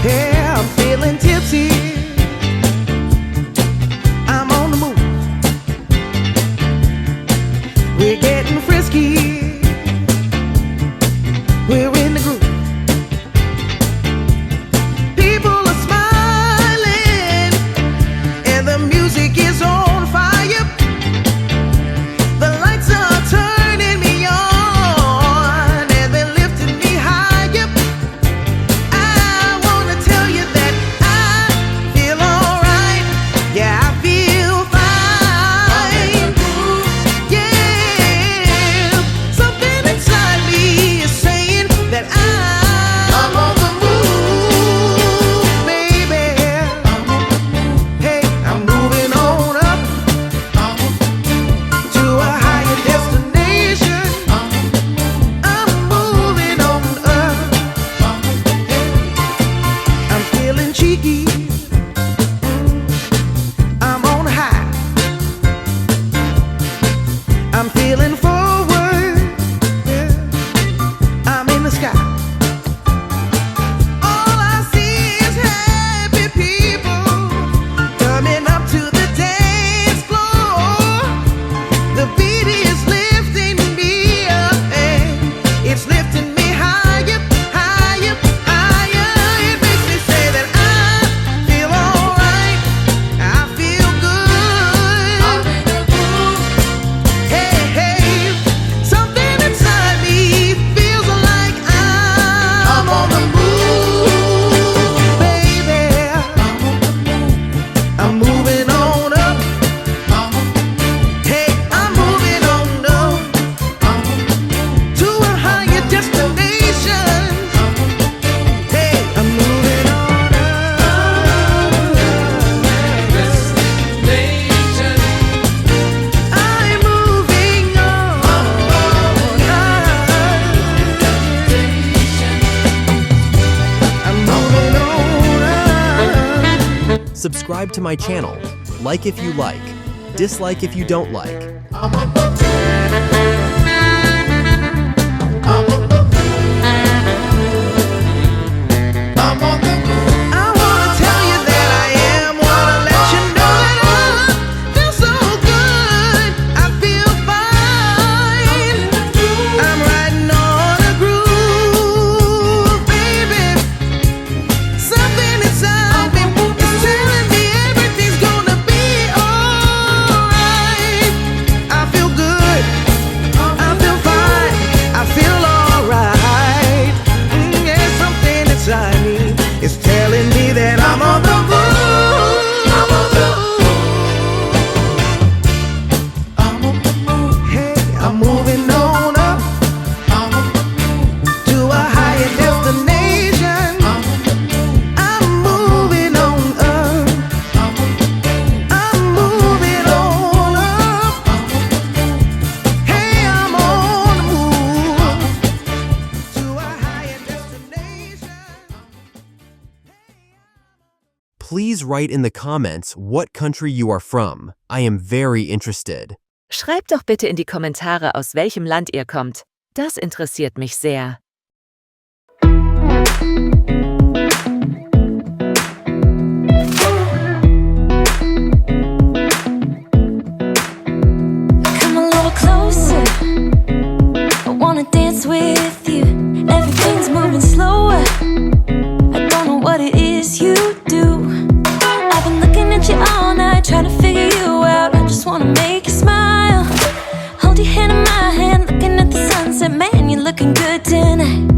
Yeah, I'm feeling tipsy. I'm on the move. We're getting frisky. We're in the groove. People are smiling, and the music is on fire. The lights are turning me on, and they're lifting me higher. I wanna tell you that I feel alright. Yeah, I feel fine. Yeah, something inside me is saying that I'm on the move, baby. Hey, I'm moving on up to a higher destination. I'm moving on up. I'm feeling cheeky. I'm on high. I'm feeling forward. Yeah. I'm in the sky. All I see is happy people coming up to the dance floor. The beat is lifting me up, and it's lifting me higher, higher, higher. It makes me say that I feel alright. I feel good. Hey, hey, something inside me feels like I'm on the move, baby. I'm moving on up. Hey, I'm moving on up to a higher destination. Hey, I'm moving on up. I'm moving on up. Subscribe to my channel. Like if you like. Dislike if you don't like. I wanna tell you that I am. Wanna let you know that I feel so good. I feel fine. I'm riding on a groove, baby. Something inside me is telling me everything's gonna be alright. I feel good. I feel fine. I feel alright. Yeah, something inside me is telling me that I'm on the move. I'm on the move. Hey, I'm moving on up to a higher destination. I'm moving on up. I'm moving on up. Hey, I'm on the move to a higher destination. Please write in the comments what country you are from. I am very interested. Schreibt doch bitte in die Kommentare, aus welchem Land ihr kommt. Das interessiert mich sehr. Come a little closer. I wanna dance with you. Everything's moving slower. I don't know what it is you do. I've been looking at you all night, trying to figure you out. I just wanna make you smile. Hold your hand in my hand, looking at the sunset. Man, you're looking good tonight.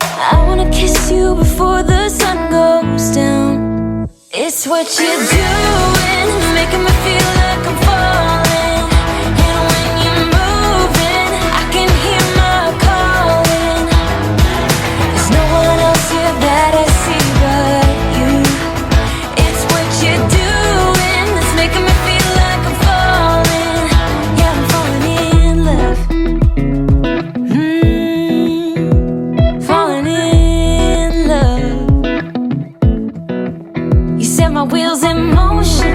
I wanna kiss you before the sun goes down. It's what you're doing, making me feel like I'm falling. And when you're moving, I can hear my calling. There's no one else here that I see but you. It's what you're doing that's making me feel like I'm falling. Yeah, I'm falling in love. Falling in love. You set my wheels in motion.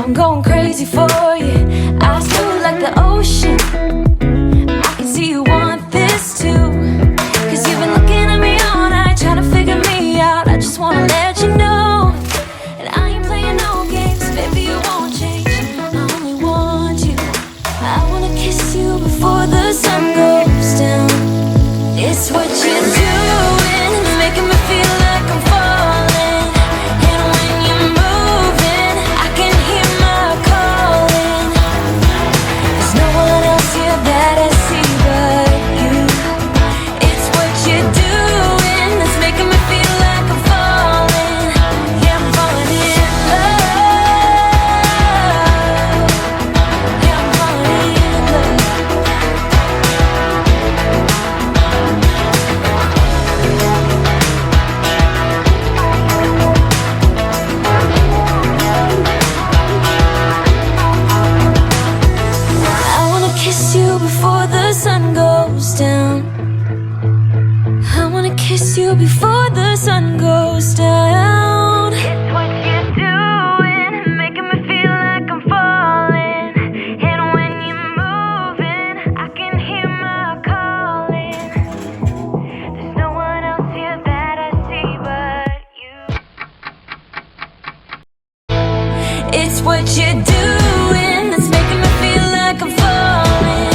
I'm going crazy for you. Eyes blue like the ocean. I can see you want this too. 'Cause you've been looking at me all night, trying to figure me out. I what you're doing that's making me feel like I'm falling.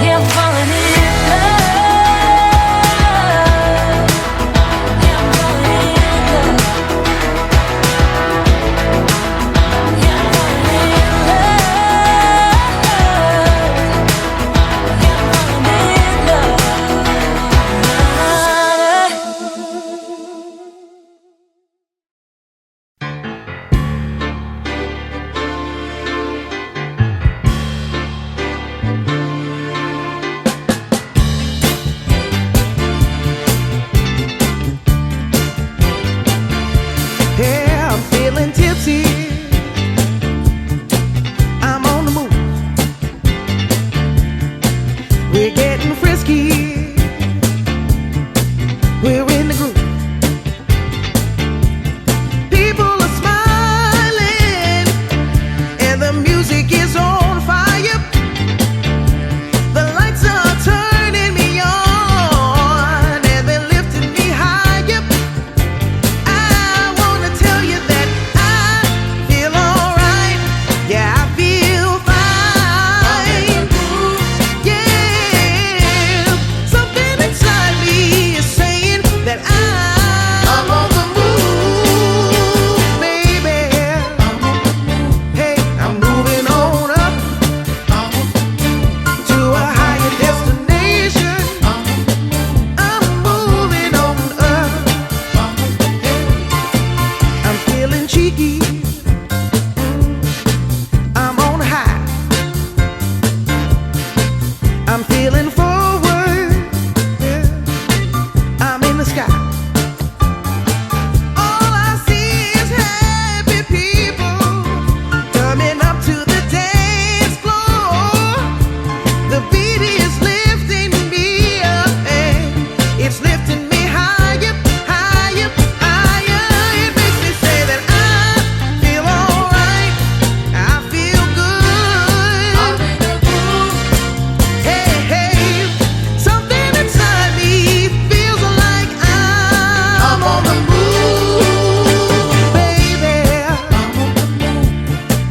Yeah, I'm falling in love. Yeah, I'm falling in love. Yeah, I'm falling in love. Yeah, I'm feeling tipsy. I'm on the move. We're getting frisky. We're in the groove. People are smiling, and the music is on fire. The lights are turning me on, and they're lifting me higher. I wanna tell you that I feel alright. Yeah, I feel fine. Yeah, something inside me is saying that I'm on the move, baby. Hey, I'm moving on up to a higher destination. I'm moving on up. I'm feeling cheeky. I'm on high. I'm feeling forward. Yeah. I'm in the sky. All I see is happy people coming up to the dance floor. The beat is lifting me up, and it's lifting me higher, higher, higher. It makes me say that I feel alright. I feel good. Hey, hey, something inside me feels like I'm on the move, baby.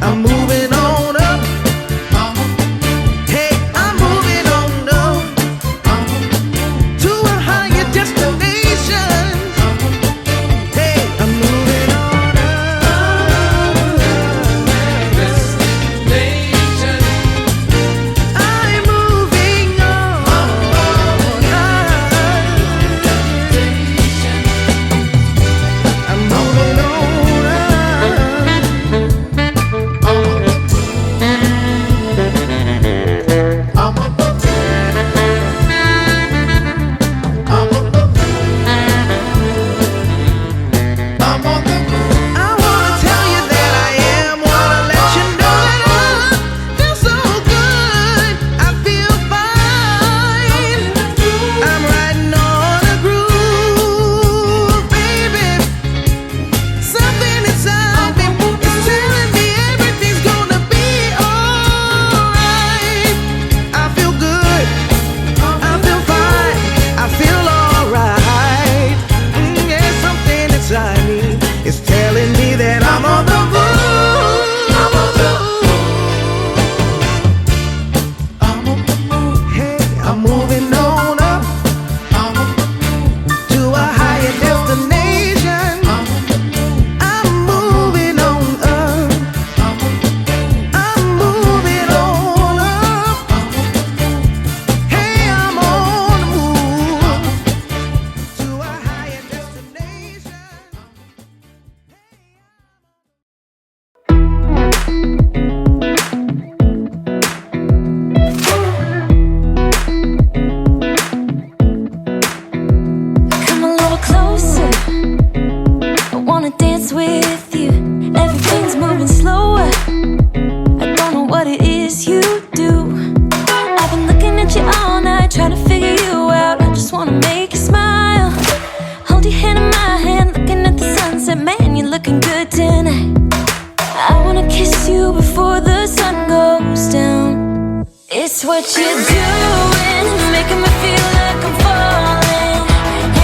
I'm moving on up. Hey, I'm moving on up to a higher destination. Hey, I'm moving on up. I'm moving on I'm moving on I wanna tell you that I am. Wanna let you know that I feel so good. I feel fine. I'm riding on a groove, baby. Something inside me is telling me everything's gonna be alright. I feel good. I feel fine. I feel alright. Yeah, something inside me is telling me that I'm on the move. I'm on the move. Hey, I'm moving on up to a higher destination. I'm moving on up. I'm moving on up. Hey, I'm on the move to a higher destination. Come a little closer. I wanna dance with you. Everything's moving slower. I don't know what it is you do. I've been looking at you all night, trying to figure you out. I just wanna make you smile. Hold your hand in my hand, looking at the sunset. Man, you're looking good tonight. I wanna kiss you before the sun goes down. It's what you're doing, making me feel like I'm falling.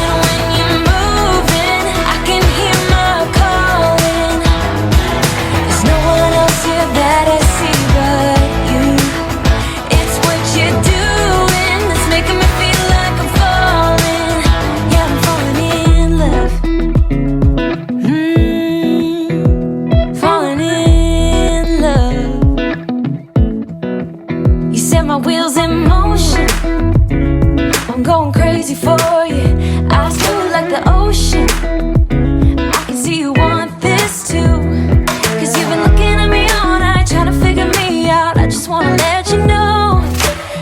And when you're moving, I can hear my calling. the ocean. I can see you want this too. Cause you've been looking at me all night, trying to figure me out. I just wanna let you know.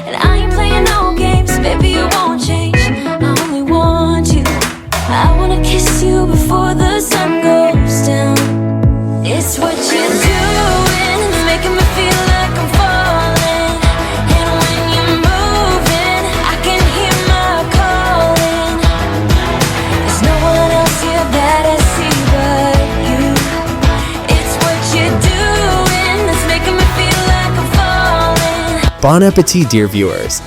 And I ain't playing no games, baby, you won't change. I only want you. I wanna kiss you before the sun goes down. It's what you're doing, making me feel like I'm falling. And when you're moving, I can hear my calling. There's no one else here that I see but you. It's what you're doing that's making me feel like I'm falling. Bon appetit, dear viewers.